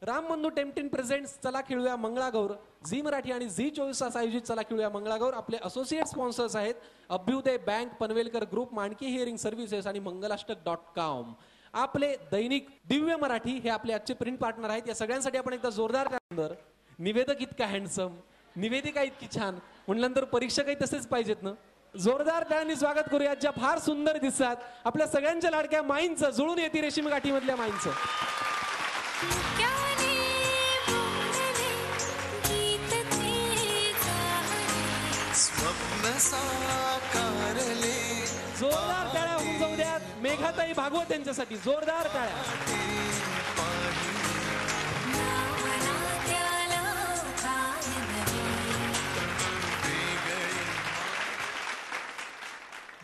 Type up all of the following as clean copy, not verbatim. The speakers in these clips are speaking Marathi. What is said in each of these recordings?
राम बंधू टेम्पटिन प्रेझेंट्स चला खेळूया मंगळागौर, झी मराठी आणि झी 24 तास आयोजित चला खेळूया मंगळागौर. आपले असोसिएट स्पॉन्सर्स आहेत Abhyudaya bank, Panvelkar group, Manki hearing services आणि मंगलाष्टक.com. आपले दैनिक दिव्य मराठी हे आपले आजचे प्रिंट पार्टनर आहेत. या सगळ्यांसाठी आपण एकदा जोरदार टाळ्या. निवेदक इतका हँडसम, निवेदिका इतकी छान, म्हटल्यानंतर परीक्षकही तसेच पाहिजेत ना. जोरदार टाळ्यांनी स्वागत करूया ज्या फार सुंदर दिसतात आपल्या सगळ्यांच्या लाडक्या माईंचं. जुळून येते रेशीम गाठीमधल्या माईंचं. जोरदार टाळ्या होऊन जाऊ द्यात मेघाताई भागवत यांच्यासाठी. जोरदार टाळ्या.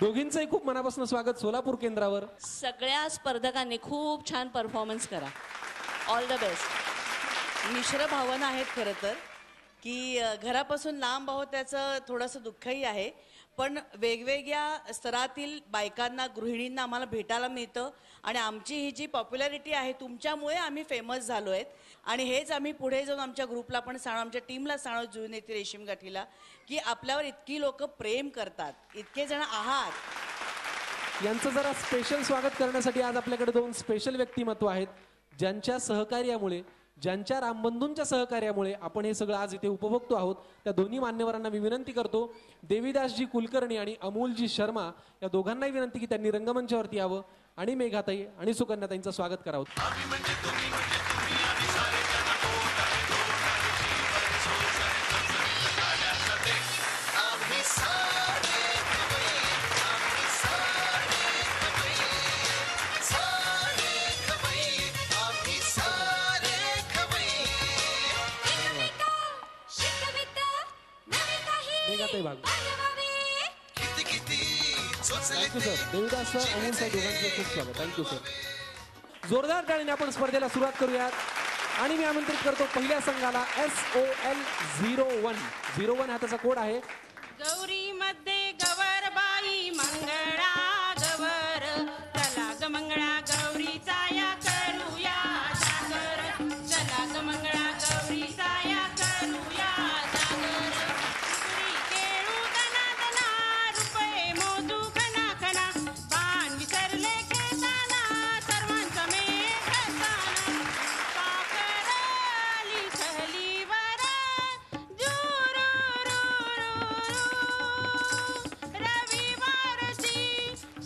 दोघींचंही खूप मनापासून स्वागत सोलापूर केंद्रावर. सगळ्या स्पर्धकांनी खूप छान परफॉर्मन्स करा. All the best. मिश्र भावना आहेत खरं तर, की घरापासून लांब आहोत त्याचं थोडंसं दुःखही आहे, पण वेगवेगळ्या स्तरातील बायकांना, गृहिणींना आम्हाला भेटायला मिळतं आणि आमची ही जी पॉप्युलॅरिटी आहे तुमच्यामुळे आम्ही फेमस झालो आहेत. आणि हेच आम्ही पुढे जाऊन आमच्या ग्रुपला पण सांगू, आमच्या टीमला सांगू, जुळून येते रेशीम गाठीला, की आपल्यावर इतकी लोक प्रेम करतात, इतके जण आहात. यांचं जरा स्पेशल स्वागत करण्यासाठी आज आपल्याकडे दोन स्पेशल व्यक्तिमत्व आहेत, ज्यांच्या सहकार्यामुळे, ज्यांच्या रामबंधूंच्या सहकार्यामुळे आपण हे सगळं आज इथे उपभोगतो आहोत. त्या दोन्ही मान्यवरांना मी विनंती करतो, देवीदासजी कुलकर्णी आणि अमोलजी शर्मा या दोघांनाही विनंती की त्यांनी रंगमंचावरती यावं आणि मेघाताई आणि सुकन्याताईंचं स्वागत करावं. Thank you sir. Devidas sir, Amol sir दोघांचे खूप स्वागत. Thank you sir. जोरदार टाळीने आपण स्पर्धेला सुरुवात करूयात आणि मी आमंत्रित करतो पहिल्या संघाला. SOL01 हा त्याचा कोड आहे. गौरी मध्ये गवरबाई मंगळा गवर, चला ग मंगळा गौरीचा या करूया जागर, चला ग मंगळा गौरीचा या करूया जागर. पुरी केळू दना दना, रुपये मोजू खना खना, बाण विसरले खेळताना, सर्वांचा मेळ घालताना, पाकर आली सहलीवर जुरू रविवारची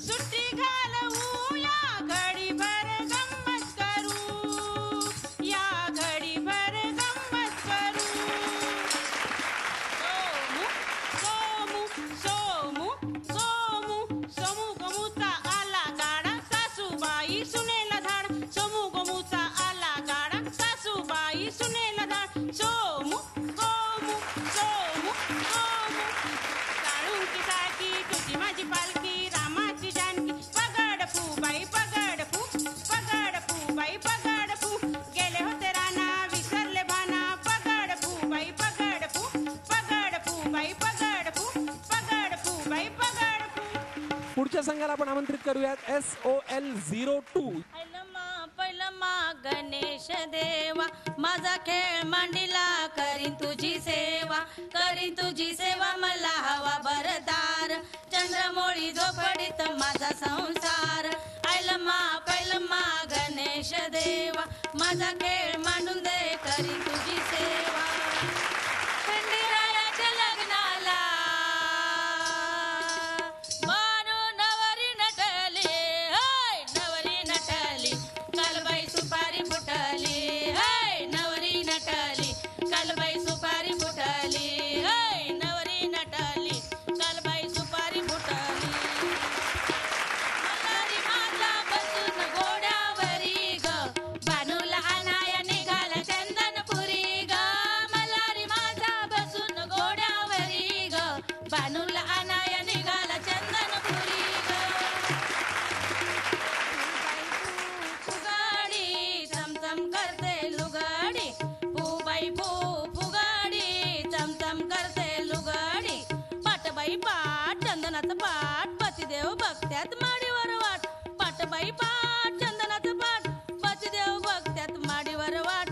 सुट्टी घालवू, या घडीभर गंमत करू, या घडीभर गंमत करू. सोमू सोमू सोमू सोमू गमूचा आला गाडा, सासूबाई सुनेला धाड, सोमू गमूचा आला गाडा, सासूबाई सुनेला धाड. सोमू गोमू सोमू गोमू, साळुंकी सारखी तुझी माझी पालखी, रामाची जानकी, पगड फू बाई पगड फू, पगड फू बाई पगड फू, गेले होते राना विसरले भाना, पगड फू बाई पगड फू, पगड फू बाई पगड फू, पगड फू बाई पगड फू. पुढच्या संघाला आपण आमंत्रित करूयात. SOL02. पहिलमा गणेश देवा, माझा खेळ मांडीला, करीन तुझी सेवा, करीन तुझी सेवा, मला हवा भरदार, चंद्रमोळी झोपडीत माझा संसार. पहिलमा गणेश देवा, माझा खेळ मांडून दे, करीन तुझी सेवा. खंडेरायाच्या लग्नाला बानू नवरी नटली, हाय नवरी नटली, कालबाई सुपारी फुटली, हाय नवरी नटली, कालबाई सुपारी फुटली, हाय नवरी नटली, कालबाई सुपारी फुटली. मल्हारी माझा बसून घोड्यावरी ग, बानूला आणाया निघाला चंदनपुरी ग, मल्हारी माझा बसून घोड्यावरी ग, बानूला आणाया निघाला चंदनपुरी ग. फुगाडी चमचम करते लुगाडी, फुबाई फुगाडी चमचम करते लुगाडी, पाटबाई पाट चंदनाचं पाट, पतिदेव बघत्यात माडीवर वाट, पाटबाई पाट चंदनाचं पाट, पतिदेव बघत्यात माडीवर वाट,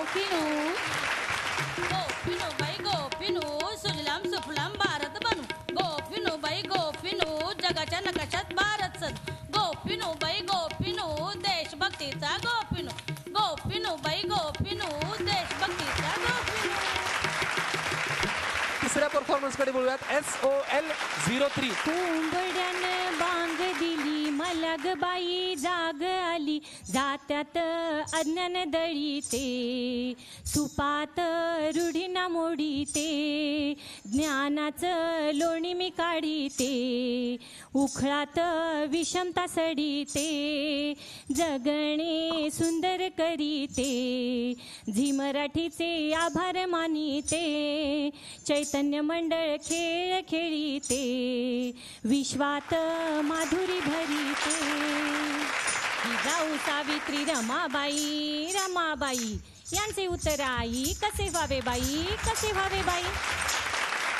गोपिनो गोपिनो बाई गोपिनो सुजलाम सुफलाम भारत बनू गोपिनो बाई गोपिनो जगाच्या नकाशात भारत सद गोपिनो बाई गोपिनो देशभक्तीचा गोपिनो गोपिनो बाई गोपिनो देशभक्तीचा गोपिनो. तिसऱ्या परफॉर्मन्स कडे बोलूयात. SOL03. कोंबड्यानं बांग दिली मला ग बाई जाग आली जात्यात अज्ञान दळीते सुपात रूढीना मोडीते ज्ञानाचं लोणी मी काढीते उखळात विषमता सडीते जगणे सुंदर करीते झी मराठीचे आभार मानिते चैतन्य मंडळ खेळ खेळीते विश्वात माधुरी भरीते जाऊ सावित्री रमाबाई रमाबाई यांचे उत्तर आई कसे व्हावे बाई कसे व्हावे बाई.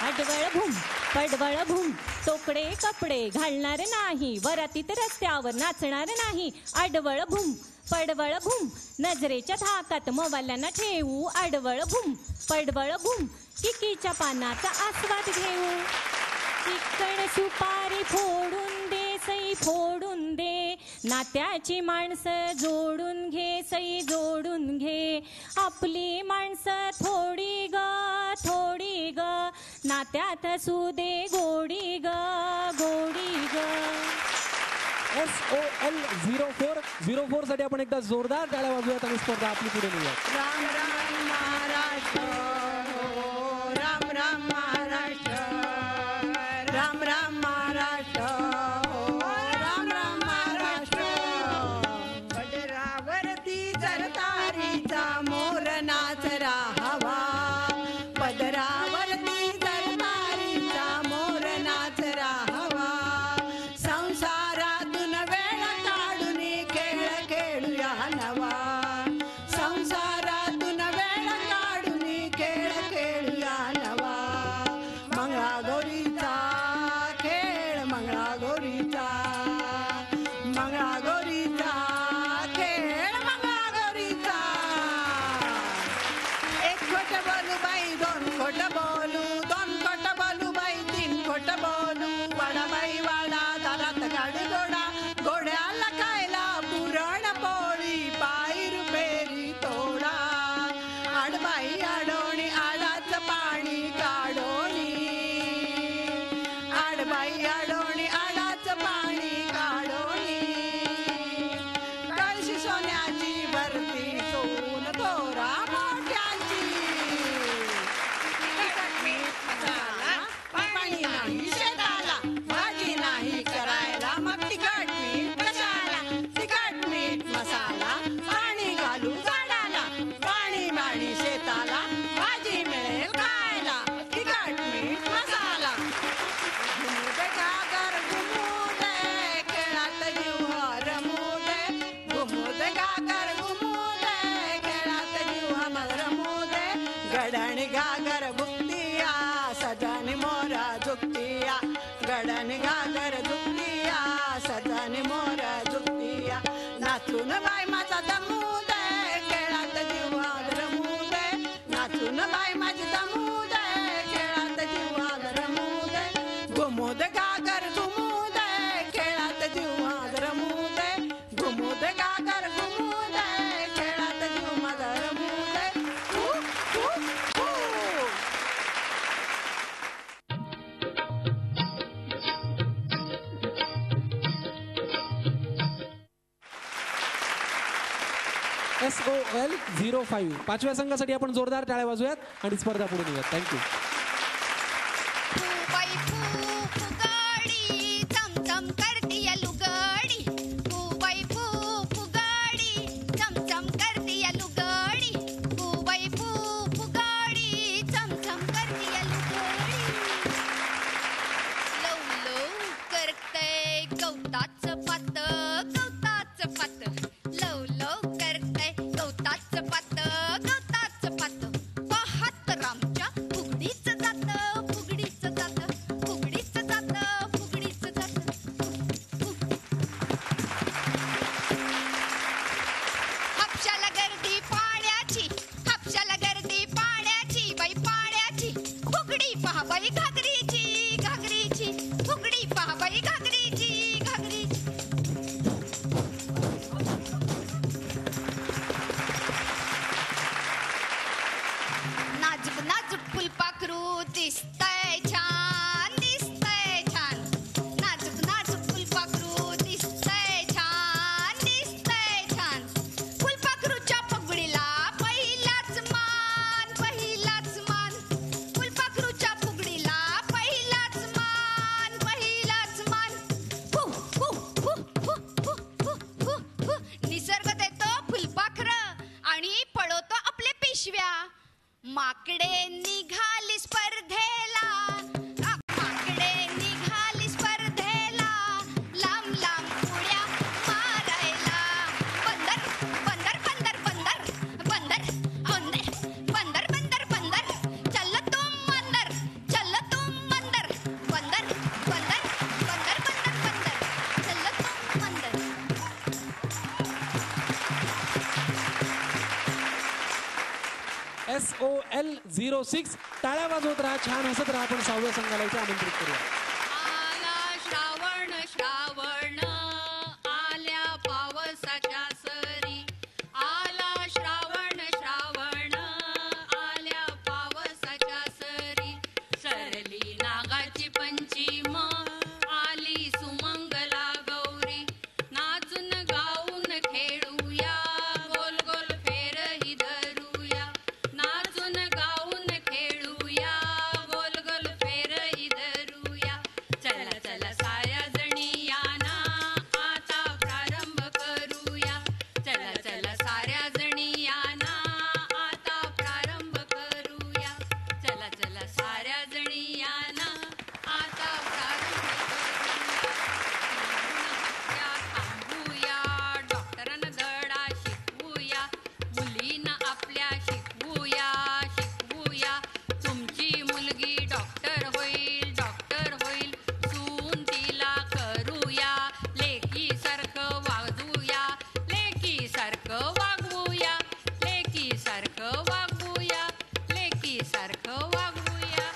अडवळ भूम पडवळ भूम तोकडे कपडे घालणार नाही वरातीत रस्त्यावर नाचणार नाही अडवळ भूम पडवळ भूम नजरेच्या धाकात मोबाईलना ठेवू अडवळ भूम पडवळ भूम किकीच्या पानाचा आस्वाद घेऊ चिकण सुपारी फोडून दे सई फोडून दे नात्याची माणसं जोडून घे सई जोडून घे आपली माणसं थोडी ग नात्यात असू दे गोडी ग. SOL04 साठी आपण एकदा जोरदार टाळ्या वाजवूयात आणि स्पर्धा आपली पुढे नेऊयात. राम राम महाराष्ट्र राम राम महाराष्ट्र राम राम महाराष्ट्र राम राम महाराष्ट्र. पदरावरती जरतारीचा मोर नाचरा हवा पदरावरती जरतारीचा मोर नाचरा हवा संसारातून वेळ काढून खेळ खेळूया नवा संसारातून वेळ काढून खेळ खेळूया नवा मंगळागौरीचा खेळ मंगळागौरीचा मंगळागौरीचा खेळ मंगळागौरीचा. एक खोट बोलू बाई दोन खोट बोलू दोन खोट बोलू बाई तीन खोट बोलू वाडा बाई वाडा दारात गाडी गोडा गोड्याला खायला पुरण पोळी पायी रुपेरी तोडा आडबाई आडोणी आडाचं पाणी काढोणी आडबाई आडोणी आडाचं पाणी काढोणी कळशी सोन्याची भरती सोन थोरा मोठ्याची तिखट मीठ मसाला पाणी नाही शेताला भाजी नाही करायला मग तिखट मीठ कशाला तिखट मीठ मसाला पाणी घालू झाडाला पाणी बाणी शेताला भाजी मिळेल खायला तिखट मीठ मसाला. घुमुदे गागर घुमुदे खेळात जीव रमुदे घुमुदे गागर घुमुदे खेळात जीव रमुदे गडणी गागर भुक्तिया सजनी मोरा झुकतिया गडणी गागर झुकतिया सजनी मोरा झुकतिया नाचून बाय माझा दमुदे खेळात जीव रमुदे नाचून बाय माझी दमुदे खेळात जीव रमुदे घुमुदे गागर घुमुदे खेळात जीव रमुदे घुमुदे गागर घुमुदे खेळात जीव रमुदे. SOL05 पाचव्या संघासाठी आपण जोरदार टाळ्या वाजवूयात आणि स्पर्धा पुढे नेऊयात. थँक्यू. बाई फुगाडी चमचम करतीय लुगडी बाई फुगाडी चमचम करतीय लुगडी बाई फुगाडी चमचम करतीय लुगडी लव लव करतय गवताचं पात लव लव करतय गवताचं पात पाहत रामच्या फुगडीचं SOL06. टाळ्या वाजवत राहा, छान हसत राहा. आपण 6व्या संघाला इथे आमंत्रित करूया. आला श्रावण श्रावण आल्या पावसाच्या सरी आला श्रावण श्रावण आल्या पावसाच्या सरी सरली नागाची पंचीम आली सुमंगला गौरी नाचून गाऊन खेळूया गोल गोल फेरही धरूया नाचून गाऊन खेळूया गोल गोल फेरही धरूया चला चला साऱ्या जणी या ना आता प्रारंभ करूया चला चला साऱ्या जणी या ना आता प्रारंभ करूया चला चला साऱ्या जणी या ना आता प्रारंभ करूया थांबूया डॉक्टरांना धडा शिकवूया मुलींना आपल्या शिकवूया शिकवूया तुमची मुलगी डॉक्टर होईल सून तिला करूया लेकीसारखं वागूया लेकीसारखं वागवूया लेकीसारखं वागवूया लेकीसारखं वागवूया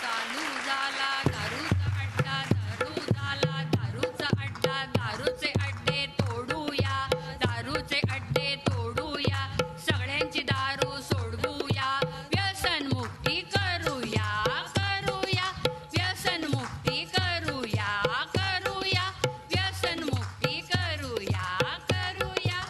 चालू झाला दारूचा अड्डा दारू झाला दारूचा अड्डा दारूचे अड्डे तोडूया दारूचे अड्डे तोडूया सगळ्यांची दारू सोडवूया व्यसन मुक्ती करूया करूया व्यसन मुक्ती करूया करूया व्यसन मुक्ती करूया करूया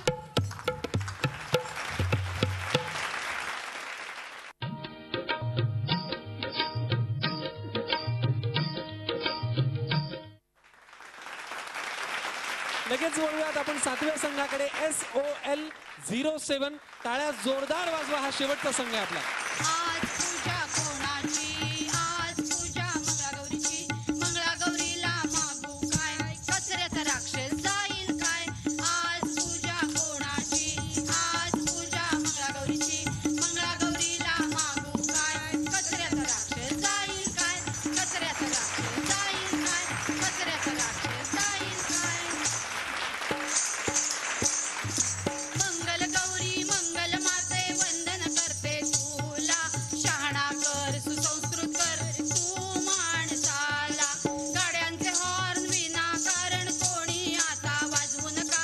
लगेच वळूयात आपण 7व्या संघाकडे. SOL07. टाळ्या जोरदार वाजवा. हा शेवटचा संघ आहे आपला. आज पूजा कोणाची आज पूजा मंगळागौरीची मंगळागौरीला मागू काय कचऱ्याचा राक्षस जाईल काय आज पूजा कोणाची आज पूजा मंगळागौरीची मंगळागौरीला मागू काय कचऱ्याचा राक्षस जाईल काय कचऱ्याचा राक्षस जाईल काय कचऱ्याचा राक्षस जाईल काय मंगल गौरी मंगल माते वंदन करते तुला शहाणा कर सुसंस्कृत कर तू माणसाला गाड्यांचे हॉर्न विना कारण कोणी आता वाजवू नका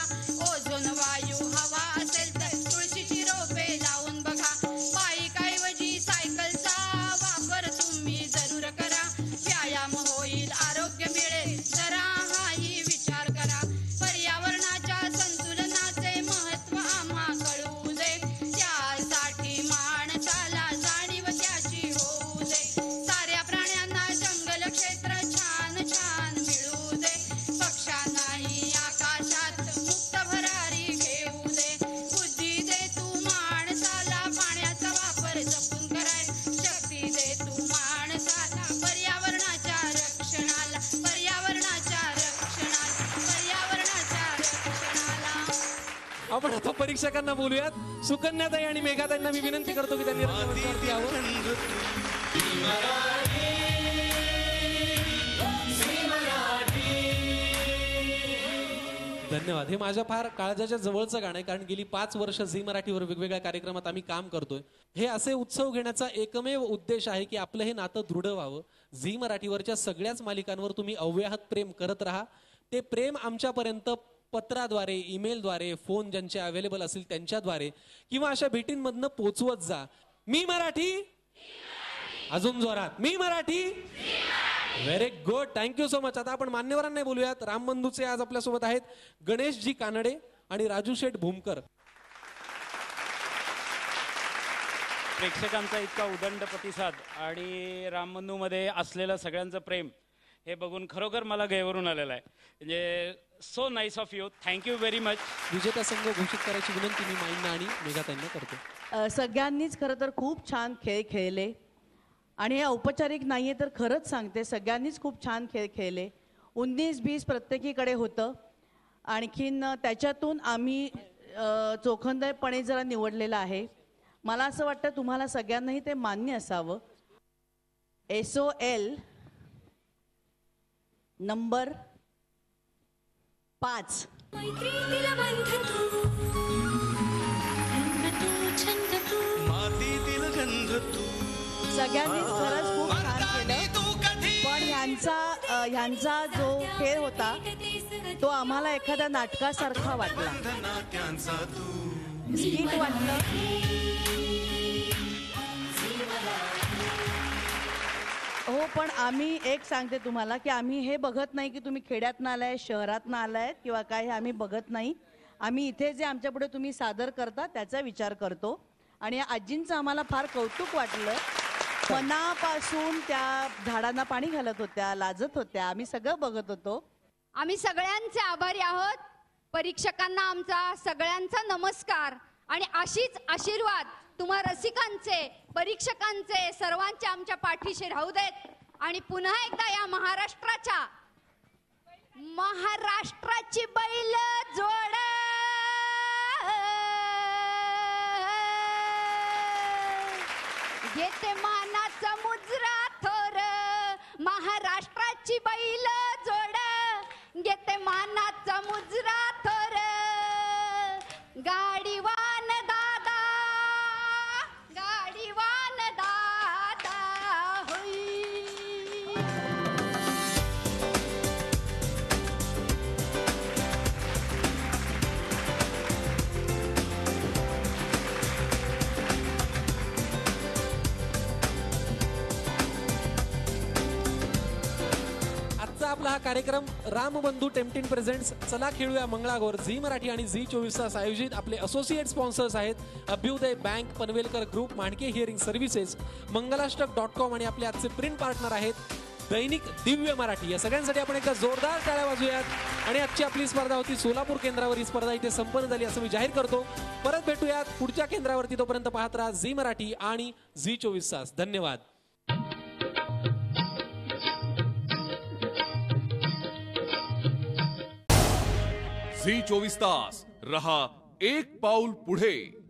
ओझोन वायू हवा असेल तर तुळशीची रोपे लावून बघा बाईकऐवजी सायकलचा वापर तुम्ही जरूर करा व्यायाम होईल आरोग्य मिळेल जरा हाही विचार करा पर्यावरणाच्या संतुलनाचे महत्त्व आम्हा कळू दे त्यासाठी माणसाला जाणीव त्याची होऊ दे साऱ्या प्राण्यांना जंगल क्षेत्र छान छान मिळू दे पक्ष्यांनाही आकाशात मुक्त भरारी घेऊ दे बुद्धी दे तू माणसाला पाण्याचा वापर जपून कराय शक्ती दे तू माणसाला पर्यावरणाच्या रक्षणाला पर्यावरणाच्या रक्षणाला पर्यावरणाच्या रक्षणाला आपण आता परीक्षकांना बोलूयात. सुकन्याताई आणि मेघाताईंना मी विनंती करतो की त्यांनी रंगमंचावरती यावं. धन्यवाद. हे माझ्या फार काळजाच्या जवळचं गाणं आहे, कारण गेली 5 वर्ष झी मराठीवर वेगवेगळ्या कार्यक्रमात आम्ही काम करतोय. हे असे उत्सव घेण्याचा एकमेव उद्देश आहे की आपलं हे नातं दृढ व्हावं. झी मराठीवरच्या सगळ्याच मालिकांवर तुम्ही अव्याहत प्रेम करत राहा. ते प्रेम आमच्यापर्यंत पत्राद्वारे, ईमेलद्वारे, फोन ज्यांचे अवेलेबल असतील त्यांच्याद्वारे किंवा अशा भेटींमधनं पोचवत जा. मी मराठी, अजून जोरात, मी Marathi. Very good, thank you so much. आता आपण मान्यवरांना बोलूयात. रामबंधूचे आज आपल्यासोबत आहेत गणेशजी कानडे आणि राजू शेठ भूमकर. प्रेक्षकांचा इतका उदंड प्रतिसाद आणि रामबंधूमध्ये असलेलं सगळ्यांचं प्रेम हे बघून खरोखर मला गैरवरून आलेलं आहे. म्हणजे so nice of you, thank you very much. विजेता संघ घोषित करायची विनंती मी माईंना आणि मेघाताईंना करतो. सगळ्यांनीच खरं तर खूप छान खेळ खेळले आणि हे औपचारिक नाहीये तर खरंच सांगते सगळ्यांनीच खूप छान खेळ खेळले. 19-20 प्रत्येकीकडे होतं. आणखीन त्याच्यातून आम्ही चोखंदळपणे जरा निवडलेलं आहे. मला असं वाटतं तुम्हाला सगळ्यांनाही ते मान्य असावं. SOL number 5. मैत्रीतील बंध तू, रंग तू, छंद तू, माती सगळ्यांनीच खरंच खूप छान केलं, पण ह्यांचा जो खेळ होता तो आम्हाला एखाद्या नाटकासारखा वाटला, स्किट वाटलं. हो, पण आम्ही एक सांगते तुम्हाला की आम्ही हे बघत नाही की तुम्ही खेड्यातनं आलाय, शहरातनं आलाय किंवा काय, हे आम्ही बघत नाही. आम्ही इथे जे आमच्यापुढे तुम्ही सादर करता त्याचा विचार करतो. आणि या आजींचं आम्हाला फार कौतुक वाटलं. मनापासून त्या झाडांना पाणी घालत होत्या, लाजत होत्या, आम्ही सगळं बघत होतो. आम्ही सगळ्यांचे आभारी आहोत. परीक्षकांना आमचा सगळ्यांचा नमस्कार आणि अशीच आशीर्वाद तुम्हा रसिकांचे, परीक्षकांचे, सर्वांचे आमच्या पाठीशी राहू देत. आणि पुन्हा एकदा या महाराष्ट्राची बैल जोड घेते मानाचा मुजरा थोर, महाराष्ट्राची बैल जोड घेते मानाचा मुजरा थोर. गाडीवान दादा, गाडीवान दादा होई. आजचा आपला हा कार्यक्रम रामबंधू टेम्पटिन प्रेझेंट्स चला खेळूया मंगळागौर झी मराठी आणि झी 24 तास आयोजित आपले असोसिएट स्पॉन्सर्स आहेत Abhyudaya bank, Panvelkar group, Mandke hearing services, मंगलाष्टक.com आणि आपले आजचे प्रिंट पार्टनर आहेत दैनिक दिव्य मराठी. या सगळ्यांसाठी आपण एकदा जोरदार टाळ्या वाजूयात. आणि आजची आपली स्पर्धा होती सोलापूर केंद्रावर. ही स्पर्धा इथे संपन्न झाली असं मी जाहीर करतो. परत भेटूयात पुढच्या केंद्रावरती. तोपर्यंत पाहत राहा झी मराठी आणि झी 24 तास. धन्यवाद. झी 24 तास रहा एक पाऊल पुढे.